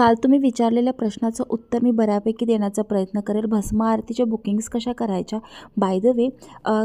काल तुम्ही विचारलेल्या प्रश्नाचं उत्तर मी बऱ्यापैकी देण्याचा प्रयत्न करेल. भस्म आरतीच्या बुकिंग्स कशा करायच्या. बाय द वे,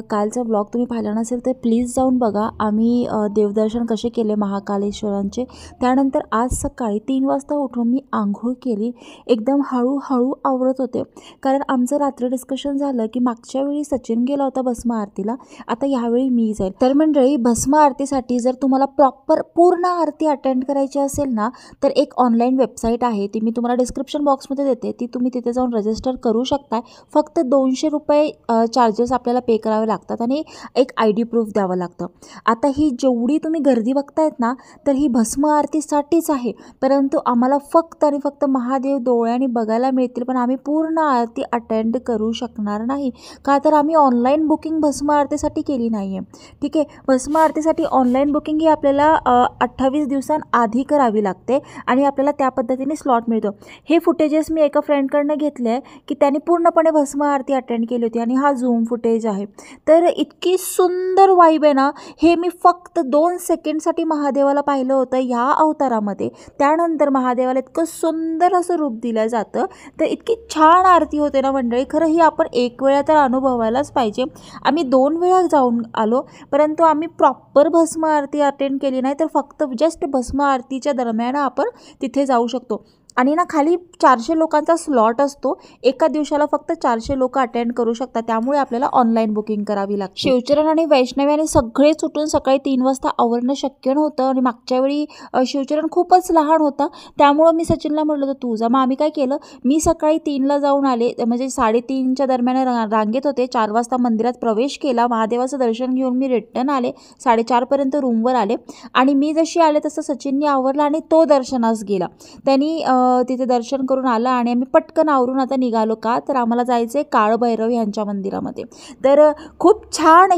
कालचा व्लॉग तुम्ही पाहिला नसेल तर प्लीज जाऊन बघा. आम्ही देवदर्शन कसे केले महाकालेश्वरांचे. त्यानंतर आज सकाळी 3 वाजता उठून मी आंघोळ केली. एकदम हळूहळू आवरत होते, कारण आमचं रात्री डिस्कशन झालं की मागच्या वेळी सचिन गेला होता भस्म आरतीला, आता यावेळी मी जाईल. तर मंडळी, भस्म आरतीसाठी जर तुम्हाला प्रॉपर पूर्ण आरती अटेंड करायची असेल ना, तर एक ऑनलाईन वेबसाईट आहे, ती मी तुम्हाला डिस्क्रिप्शन बॉक्समध्ये देते. ती तुम्ही तिथे जाऊन रजिस्टर करू शकता. फक्त 200 रुपये चार्जेस आपल्याला पे करावे लागतात आणि एक ID प्रूफ द्यावं लागतं. आता ही जेवढी तुम्ही गर्दी बघतायत ना, तर ही भस्म आरतीसाठीच आहे. परंतु आम्हाला फक्त आणि फक्त महादेव डोळ्यांनी बघायला मिळतील, पण आम्ही पूर्ण आरती अटेंड करू शकणार नाही. का तर आम्ही ऑनलाईन बुकिंग भस्म आरतीसाठी केली नाही आहे. ठीक आहे, भस्म आरतीसाठी ऑनलाईन बुकिंग ही आपल्याला 28 दिवसांआधी करावी लागते आणि आपल्याला त्या पद्धतीने स्लॉट मिळतो. हे फुटेजेस मी एका फ्रेंडकडनं घेतले आहे की त्यांनी पूर्णपणे भस्म आरती अटेंड केली होती आणि हा झूम फुटेज आहे. तर इतकी सुंदर वाईब आहे ना. हे मी फक्त 2 सेकंडसाठी महादेवाला पाहिलं होतं ह्या अवतारामध्ये. त्यानंतर महादेवाला इतकं सुंदर असं रूप दिलं जातं, तर इतकी छान आरती होते ना मंडळी. खरं ही आपण एक वेळा तर अनुभवायलाच पाहिजे. आम्ही 2 वेळा जाऊन आलो, परंतु आम्ही प्रॉपर भस्म आरती अटेंड केली नाही, तर फक्त जस्ट भस्म आरतीच्या दरम्यान आपण तिथे जाऊ शकतो. आणि ना खाली 400 लोकांचा स्लॉट असतो. एका दिवसाला फक्त 400 लोक अटेंड करू शकतात. त्यामुळे आपल्याला ऑनलाईन बुकिंग करावी लागते. शिवचरण आणि वैष्णवी आणि सगळे सुटून सकाळी 3 वाजता आवरणं शक्य नव्हतं आणि मागच्या वेळी शिवचरण खूपच लहान होता, त्यामुळं मी सचिनला म्हटलं होतं तू जा. मग आम्ही काय केलं, मी सकाळी 3ला जाऊन आले, म्हणजे 3:30च्या दरम्यान रांगेत होते. 4 वाजता मंदिरात प्रवेश केला, महादेवाचं दर्शन घेऊन मी रिटर्न आले. 4:30पर्यंत रूमवर आले आणि मी जशी आले तसं सचिननी आवरला आणि तो दर्शनास गेला. त्यांनी तिथे दर्शन करून आला आणि आम्ही पटकन आवरून आता निघालो. का तर आम्हाला जायचं आहे काळभैरव यांच्या मंदिरामध्ये. तर खूप छान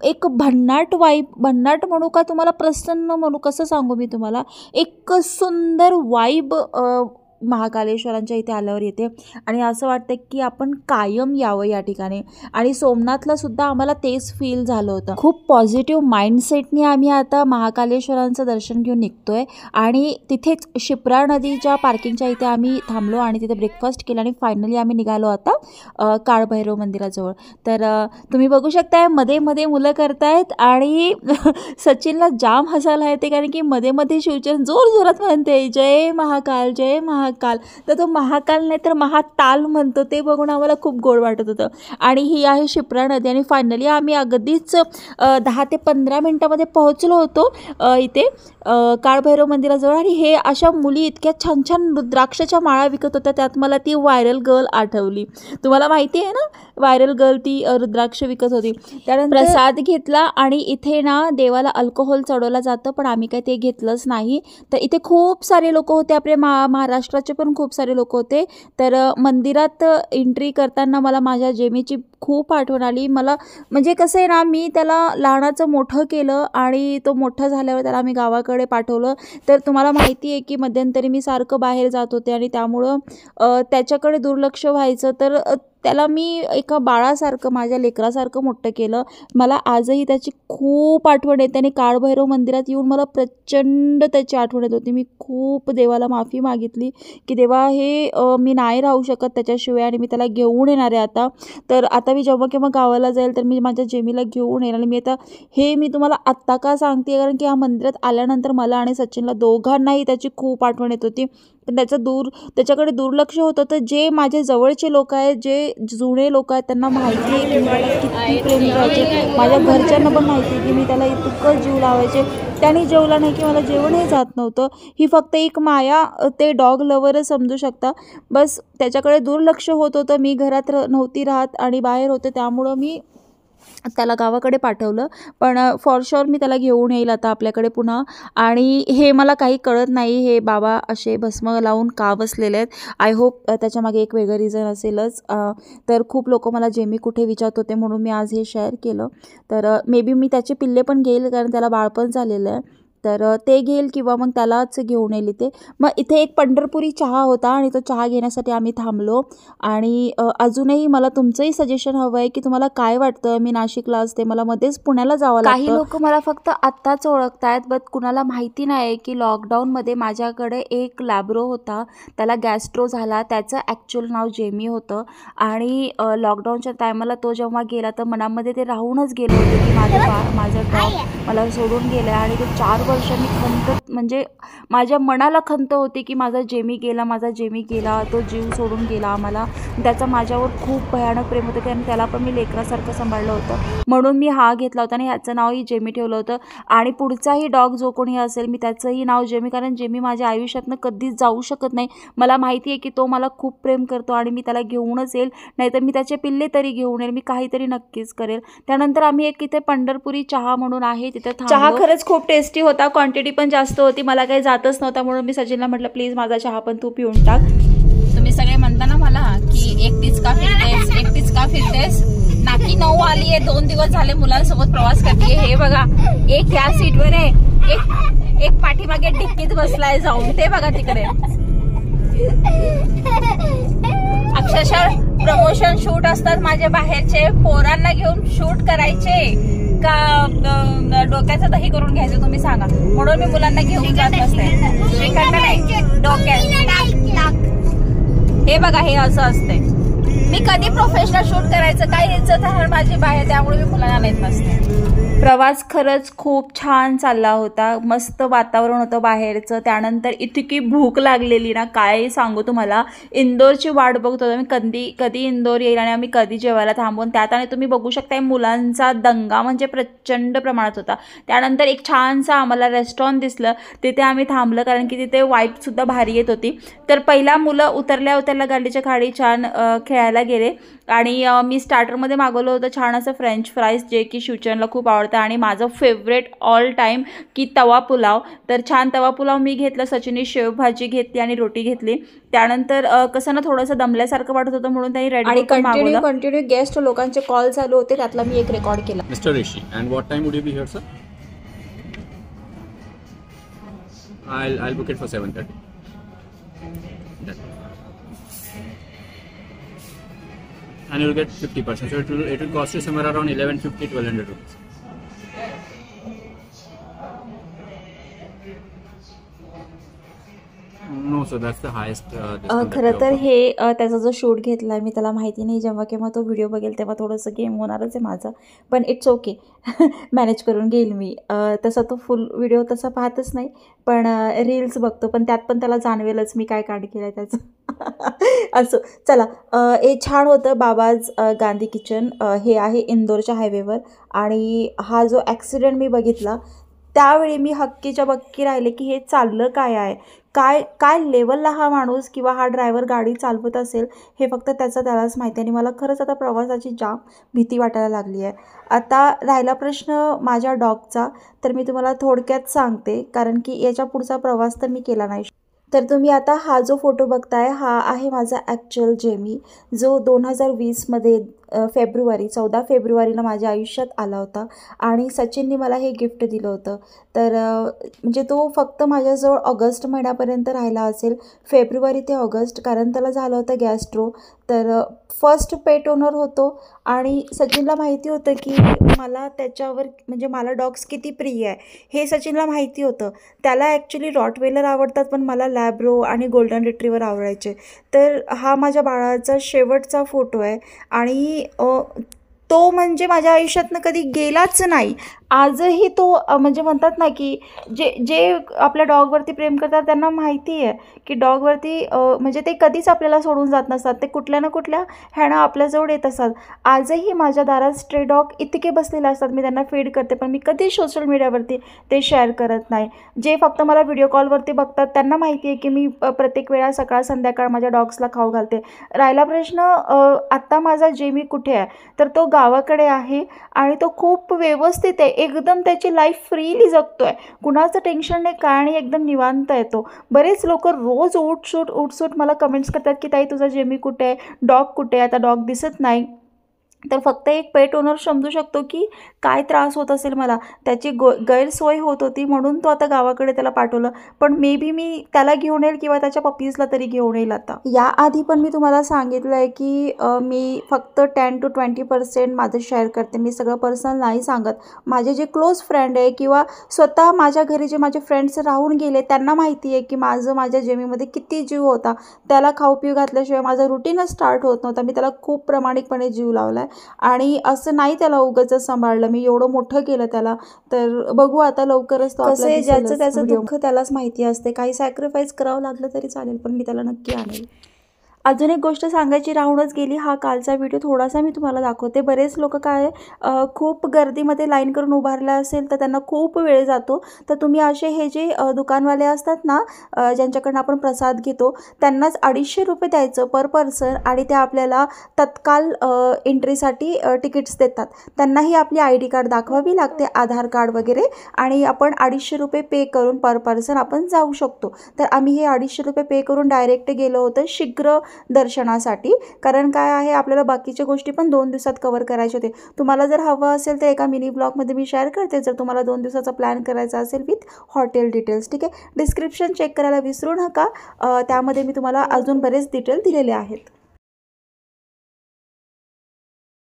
एक भन्नाट वाईब, भन्नाट म्हणू का तुम्हाला प्रसन्न म्हणू, कसं सांगू मी तुम्हाला, एक सुंदर वाईब महाकालेश्वरांच्या इथे आल्यावर येते आणि असं वाटतं की आपण कायम यावं या ठिकाणी. आणि सोमनाथला सुद्धा आम्हाला तेच फील झालं होतं. खूप पॉझिटिव्ह माइंडसेटने आम्ही आता महाकालेश्वरांचं दर्शन घेऊन निघतोय आणि तिथेच शिप्रा नदीच्या पार्किंगच्या इथे आम्ही थांबलो आणि तिथे ब्रेकफास्ट केला आणि फायनली आम्ही निघालो आता काळभैरव मंदिराजवळ. तर तुम्ही बघू शकताय मध्ये मध्ये मुलं करतायत आणि सचिनला जाम हसायला येते, कारण की मध्ये मध्ये शिवचरण जोरजोरात म्हणते जय महाकाल जय महाकाल. तर तो महाकाल नाही तर महाताल म्हणतो. ते बघून आम्हाला खूप गोड वाटत होतं. आणि ही आहे शिप्रा नदी आणि फायनली आम्ही अगदीच 10 ते 15 मिनटामध्ये पोहोचलो होतो इथे काळभैरव मंदिराजवळ. आणि हे अशा मुली इतक्या छान छान रुद्राक्षाच्या माळा विकत होत्या. त्यात मला ती व्हायरल गर्ल आठवली. तुम्हाला माहिती आहे ना, व्हायरल गर्ल ती रुद्राक्ष विकत होती. त्यानंतर प्रसाद घेतला आणि इथे ना देवाला अल्कोहोल चढवलं जातं, पण आम्ही काही ते घेतलंच नाही. तर इथे खूप सारे लोक होते, आपले महाराष्ट्राचे पण खूप सारे लोक होते. तर मंदिरात एंट्री करताना मला माझ्या जेमीची खूप आठवण आली. मला म्हणजे कसं आहे ना, मी त्याला लहानाचं मोठं केलं आणि तो मोठं झाल्यावर त्याला मी गावाकडे पाठवलं. तर तुम्हाला माहिती आहे की मध्यंतरी मी सारखं बाहेर जात होते आणि त्यामुळं त्याच्याकडे दुर्लक्ष व्हायचं. तर त्याला मी एका बाळासारखं, माझ्या लेकरासारखं मोठं केलं. मला आजही त्याची खूप आठवण येते आणि काळभैरव मंदिरात येऊन मला प्रचंड त्याची आठवण येत होती. मी खूप देवाला माफी मागितली की देवा, हे मी नाही राहू शकत त्याच्याशिवाय आणि मी त्याला घेऊन येणार आहे आता. तर आता मी जेव्हा केव्हा गावाला जाईल तर मी माझ्या जेमीला घेऊन येणार. मी आता हे मी तुम्हाला आत्ता का सांगते, कारण की या मंदिरात आल्यानंतर मला आणि सचिनला दोघांनाही त्याची खूप आठवण येत होती. पण त्याच्याकडे दुर्लक्ष होतं. तर जे माझे जवळचे लोक आहेत, जे जुने लोक आहेत, त्यांना माहिती आहे की मी त्याला किती प्रेम करायचे. माझ्या घरच्यांना पण माहिती आहे की मी त्याला इतकं जीव लावायचे. त्याने जेवला नाही की मला जेवणही जात नव्हतं. ही फक्त एक माया, ते डॉग लवरच समजू शकता. बस त्याच्याकडे दुर्लक्ष होत होतं. मी घरात नव्हती राहत आणि बाहेर होते, त्यामुळं मी त्याला गावाकडे पाठवलं. पण फॉर शुअर मी त्याला घेऊन येईल आता आपल्याकडे पुन्हा. आणि हे मला काही कळत नाही, हे बाबा असे भस्म लावून का बसलेले आहेत. आय होप त्याच्यामागे एक वेगळं रिझन असेलच. तर खूप लोक मला जेमी कुठे विचारत होते, म्हणून मी आज हे शेअर केलं. तर मे बी मी त्याचे पिल्ले पण घेईल, कारण त्याला बाळपण झालेलं आहे. तर ते घेईल किंवा मग त्यालाच घेऊन येईल इथे. मग इथे एक पंढरपुरी चहा होता आणि तो चहा घेण्यासाठी आम्ही थांबलो. आणि अजूनही मला तुमचंही सजेशन हवं आहे की तुम्हाला काय वाटतं. मी नाशिकला असते, मला मध्येच पुण्याला जावं लागतं. काही लोक मला फक्त आत्ताच ओळखतायत, बट कुणाला माहिती नाही की लॉकडाऊनमध्ये माझ्याकडे एक लॅब्रो होता, त्याला गॅस्ट्रो झाला. त्याचं ॲक्च्युअल नाव जेमी होतं. आणि लॉकडाऊनच्या टायमाला तो जेव्हा गेला तर मनामध्ये ते राहूनच गेलं होतं की माझं डॉग मला सोडून गेलं. आणि ते 4 वर्ष मी खंत, म्हणजे माझ्या मनाला खंत होती की माझा जेमी गेला, तो जीव सोडून गेला आम्हाला. त्याचं माझ्यावर खूप भयानक प्रेम होतं, कारण त्याला पण मी लेकरासारखं सांभाळलं होतं. म्हणून मी हा घेतला होता आणि ह्याचं नावही जेमी ठेवलं होतं. आणि पुढचाही डॉग जो कोणी असेल मी त्याचंही नाव जेमी, कारण जेमी माझ्या आयुष्यातनं कधीच जाऊ शकत नाही. मला माहिती आहे की तो मला खूप प्रेम करतो आणि मी त्याला घेऊनच येईल, नाहीतर मी त्याचे पिल्ले तरी घेऊन येईल, मी काहीतरी नक्कीच करेल. त्यानंतर आम्ही एक इथे पंढरपुरी चहा म्हणून आहे तिथे थांबलो. चहा खरंच खूप टेस्टी होता, क्वांटिटी पण जास्त होती, मला काही जातच नव्हता. म्हणून मी सचिनला म्हटलं प्लीज माझा चहा पण तू पिऊन टाक. तुम्ही सगळे म्हणता ना मला की एकटीच का फिरतेस. नाकी 9 आली आहे, 2 दिवस झाले मुलांसोबत प्रवास करते. हे बघा, एक ह्या सीटवर आहे, एक पाठीमागे डिक्कीत बसलाय जाऊन, ते बघा तिकडे. अक्षरशः प्रमोशन शूट असतात माझे बाहेरचे, पोरांना घेऊन शूट करायचे का डोक्याचं दही करून घ्यायचं तुम्ही सांगा. म्हणून मी मुलांना घेऊन जात असते. श्रीखंड नाही, डोक्यात. हे बघा, हे असं असते. मी कधी प्रोफेशनल शूट करायचं काय इज्जत आहे माझी बाहेर, त्यामुळे मी मुलांना नेत नसते. प्रवास खरंच खूप छान चालला होता, मस्त वातावरण होतं बाहेरचं. त्यानंतर इतकी भूक लागलेली ना, काय सांगू तुम्हाला. इंदोरची वाट बघत होतो मी, कधी इंदोर येईल आणि आम्ही कधी जेवायला थांबून. त्यात आणि तुम्ही बघू शकता मुलांचा दंगा म्हणजे प्रचंड प्रमाणात होता. त्यानंतर एक छानसा आम्हाला रेस्टॉरंट दिसलं, तिथे आम्ही थांबलं, कारण की तिथे वाईफसुद्धा भारी येत होती. तर पहिला मुलं उतरल्या गाडीच्या खाली छान खेळायला गेले. आणि मी स्टार्टरमध्ये मागवलं होतं छान असं फ्रेंच फ्राईज, जे की शिवचरणला खूप आवडतं. आणि माझं फेवरेट ऑल टाईम की तवा पुलाव. तर छान तवा पुलाव मी घेतला, सचिनने शेवभाजी घेतली आणि रोटी घेतली. त्यानंतर कसं ना थोडंसं दमल्यासारखं वाटत होतं, म्हणून त्यांनी रेडी आणि कंटिन्यू गेस्ट लोकांचे कॉल चालू होते, त्यातला मी एक रेकॉर्ड केला. Mister Rishi, and what time would you be here sir? I'll book it for 7:30. And you'll get 50%. So it will cost you somewhere around 1150-1200 rupees. No, so that's the highest. खरं तर हे त्याचा जो shoot घेतला मी त्याला माहिती नाही, जेव्हा केव्हा तो व्हिडिओ बघेल तेव्हा थोडंसं गेम होणारच आहे माझं, पण इट्स ओके. मॅनेज करून घेईल मी. तसा तो फुल व्हिडिओ तसा पाहतच नाही, पण रील्स बघतो, पण त्यात पण त्याला जाणवेलच मी काय काढ केलं आहे त्याचं. असो, चला. हे छान होतं बाबाज गांधी किचन. हे आहे इंदोरच्या हायवेवर. आणि हा जो ॲक्सिडेंट मी बघितला त्यावेळी मी हक्कीच्या बक्की राहिले की हे चाललं काय आहे, काय लेवलला हा माणूस किंवा हा ड्रायव्हर गाडी चालवत असेल, हे फक्त त्यालाच माहिती आहे. आणि मला खरंच आता प्रवासाची जाम भीती वाटायला लागली आहे. आता राहिला प्रश्न माझ्या डॉगचा, तर मी तुम्हाला थोडक्यात सांगते, कारण की याच्या पुढचा प्रवास तर मी केला नाही. तर तुम्ही आता हा जो फोटो बघताय हा आहे माझा ॲक्च्युअल जेमी, जो 2020मध्ये 14 फेब्रुवारीला माझ्या आयुष्यात आला होता. आणि सचिनने मला हे गिफ्ट दिलं होतं. तर म्हणजे तो फक्त माझ्याजवळ ऑगस्ट महिन्यापर्यंत राहिला असेल, फेब्रुवारी ते ऑगस्ट, कारण त्याला झालं होतं गॅस्ट्रो. तर फर्स्ट पेट ओनर होतो. आणि सचिनला माहिती होतं की मला त्याच्यावर म्हणजे मला डॉग्स किती प्रिय आहे हे सचिनला माहिती होतं. त्याला ॲक्च्युली रॉटवेलर आवडतात, पण मला लॅब्रो आणि गोल्डन रिट्रीवर आवडायचे. तर हा माझ्या बाळाचा शेवटचा फोटो आहे. आणि तो म्हणजे माझ्या आयुष्यातनं कधी गेलाच नाही. आजही तो म्हणजे म्हणतात ना की जे आपल्या डॉगवरती प्रेम करतात त्यांना माहिती आहे की डॉगवरती म्हणजे ते कधीच आपल्याला सोडून जात नसतात, ते कुठल्या ना कुठल्या ह्यानं आपल्याजवळ येत असतात. आजही माझ्या दारात स्ट्रे डॉग इतके बसलेले असतात, मी त्यांना फीड करते, पण मी कधीच सोशल मीडियावरती ते शेअर करत नाही. जे फक्त मला व्हिडिओ कॉलवरती बघतात त्यांना माहिती आहे की मी प्रत्येक वेळा सकाळ संध्याकाळ माझ्या डॉग्सला खाऊ घालते. राहिला प्रश्न आत्ता माझा जेमी कुठे आहे, तर तो गावाकडे आहे आणि तो खूप व्यवस्थित आहे, एकदम त्याची लाईफ फ्रीली जगतो आहे, कुणाचं टेन्शन नाही काय, आणि एकदम निवांत आहे तो. बरेच लोक रोज उठसूट मला कमेंट्स करतात की ताई तुझा जेमी कुठे आहे, डॉग कुठे आहे, आता डॉग दिसत नाही. तर फक्त एक पेट ओनर समजू शकतो की काय त्रास होत असेल मला, त्याची गैरसोय होत होती म्हणून तो आता गावाकडे त्याला पाठवलं. पण मे बी मी त्याला घेऊन येईल किंवा त्याच्या पपीजला तरी घेऊन येईल. आता याआधी पण मी तुम्हाला सांगितलं आहे की मी फक्त 10 to 20% माझं शेअर करते, मी सगळं पर्सनल नाही सांगत. माझे जे क्लोज फ्रेंड आहे किंवा स्वतः माझ्या घरी जे माझे फ्रेंड्स राहून गेले त्यांना माहिती आहे की माझ्या जेमीमध्ये किती जीव होता. त्याला खाऊ पिऊ घातल्याशिवाय माझं रुटीनच स्टार्ट होत नव्हता. मी त्याला खूप प्रामाणिकपणे जीव लावला आहे आणि असं नाही त्याला उगाचच सांभाळलं, मी एवढं मोठं केलं त्याला. तर बघू आता लवकरच तो कसं आहे, ज्याचं त्याचं दुःख त्यालाच माहिती असते. काही सॅक्रिफाईस करावं लागलं तरी चालेल, पण मी त्याला नक्की आणेल. अजून एक गोष्ट सांगायची राहूनच गेली. हा कालचा व्हिडिओ थोडासा मी तुम्हाला दाखवते. बरेच लोक काय खूप गर्दीमध्ये लाईन करून उभारला असेल तर त्यांना खूप वेळ जातो. तर तुम्ही असे हे जे दुकानवाले असतात ना, ज्यांच्याकडून आपण प्रसाद घेतो, त्यांनाच 250 रुपये द्यायचं पर पर्सन आणि ते आपल्याला तत्काल एंट्रीसाठी तिकीट्स देतात. त्यांनाही आपली ID कार्ड दाखवावी लागते, आधार कार्ड वगैरे, आणि आपण 250 रुपये पे करून पर पर्सन आपण जाऊ शकतो. तर आम्ही हे 250 रुपये पे करून डायरेक्ट गेलो होतो शीघ्र दर्शनासाठी. कारण काय आहे, आपल्याला बाकीच्या गोष्टी पण 2 दिवसात कव्हर करायचे होते. तुम्हाला जर हवं असेल तर एका मिनी ब्लॉगमध्ये मी शेअर करते, जर तुम्हाला 2 दिवसाचा प्लॅन करायचा असेल विथ हॉटेल डिटेल्स. ठीक आहे, डिस्क्रिप्शन चेक करायला विसरू नका, त्यामध्ये मी तुम्हाला अजून बरेच डिटेल दिलेले आहेत.